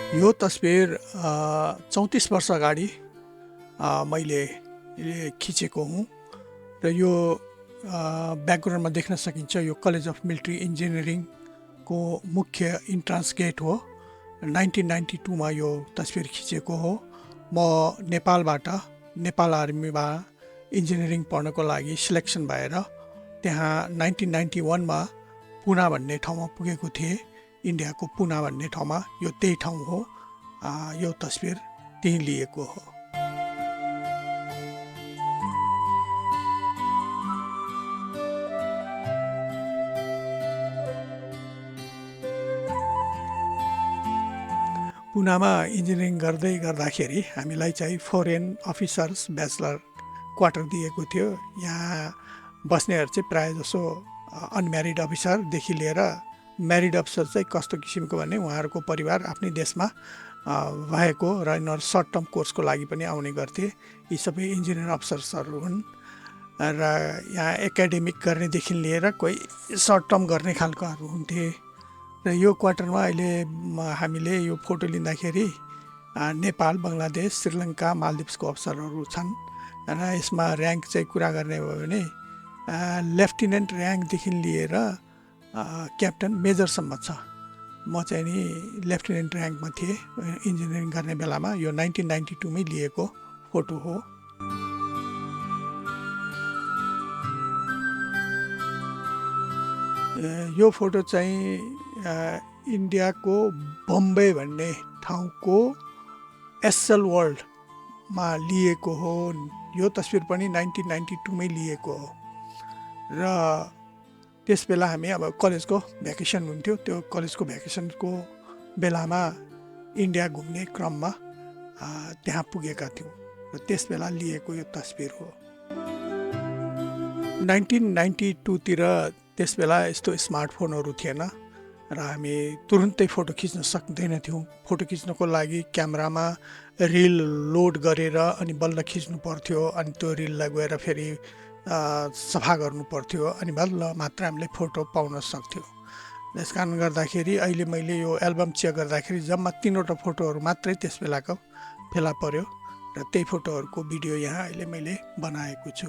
यो तस्बिर 34 वर्ष अगाडि मैले खिचेको हुँ र यो ब्याकग्राउन्डमा देख्न सकिन्छ यो कलेज अफ मिलिट्री इन्जिनियरिङको मुख्य इन्ट्रान्स गेट हो। 1992 मा यो तस्बिर खिचेको हो। म नेपालबाट नेपाल आर्मीमा इन्जिनियरिङ पढ्नको लागि सिलेक्सन भएर त्यहाँ 1991 मा पुना भन्ने ठाउँमा पुगेको थिएँ। इन्डियाको पुना भन्ने ठाउँमा, यो त्यही ठाउँ हो। यो तस्बिर त्यहीँ लिएको हो। पुनामा इन्जिनियरिङ गर्दै गर्दाखेरि हामीलाई चाहिँ फरेन अफिसर्स ब्याचलर क्वार्टर दिएको थियो। यहाँ बस्नेहरू चाहिँ प्रायः जसो अनम्यारिड अफिसरदेखि लिएर म्यारिड अफिसर चाहिँ कस्तो किसिमको भने उहाँहरूको परिवार आफ्नै देशमा भएको र यिनीहरू सर्ट टर्म कोर्सको लागि पनि आउने गर्थे। यी सबै इन्जिनियर अफिसर्सहरू हुन् र यहाँ एकाडेमिक गर्नेदेखि लिएर कोही सर्ट टर्म गर्ने खालकोहरू हुन्थे। र यो क्वार्टरमा अहिले हामीले यो फोटो लिँदाखेरि नेपाल, बङ्गलादेश, श्रीलङ्का, मालदिप्सको अफिसरहरू छन्। र यसमा र्याङ्क चाहिँ कुरा गर्ने भयो भने लेफ्टिनेन्ट र्याङ्कदेखि लिएर क्याप्टन मेजरसम्म छ। म चाहिँ नि लेफ्टिनेन्ट र्याङ्कमा थिएँ इन्जिनियरिङ गर्ने बेलामा। यो 1992 मै लिएको फोटो हो। यो फोटो चाहिँ इन्डियाको बम्बे भन्ने ठाउँको एसएल वर्ल्डमा लिएको हो। यो तस्बिर पनि 1992 मै लिएको हो। र त्यस बेला हामी अब कलेजको भ्याकेसन हुन्थ्यो। त्यो कलेजको भ्याकेसनको बेलामा इन्डिया घुम्ने क्रममा त्यहाँ पुगेका थियौँ र त्यस बेला लिएको यो तस्बिर हो। 1992 तिर त्यस बेला यस्तो स्मार्टफोनहरू थिएन र हामी तुरुन्तै फोटो खिच्न सक्दैनथ्यौँ। फोटो खिच्नको लागि क्यामेरामा रिल लोड गरेर अनि बल्ल खिच्नु पर्थ्यो। अनि त्यो रिललाई गएर फेरि सफा गर्नु पर्थ्यो। अनि बल्ल मात्र हामीले फोटो पाउन सक्थ्यौँ। त्यस कारण गर्दाखेरि अहिले मैले यो एल्बम चेक गर्दाखेरि जम्मा 3वटा फोटोहरू मात्रै त्यस बेलाको फेला पर्यो र त्यही फोटोहरूको भिडियो यहाँ अहिले मैले बनाएको छु।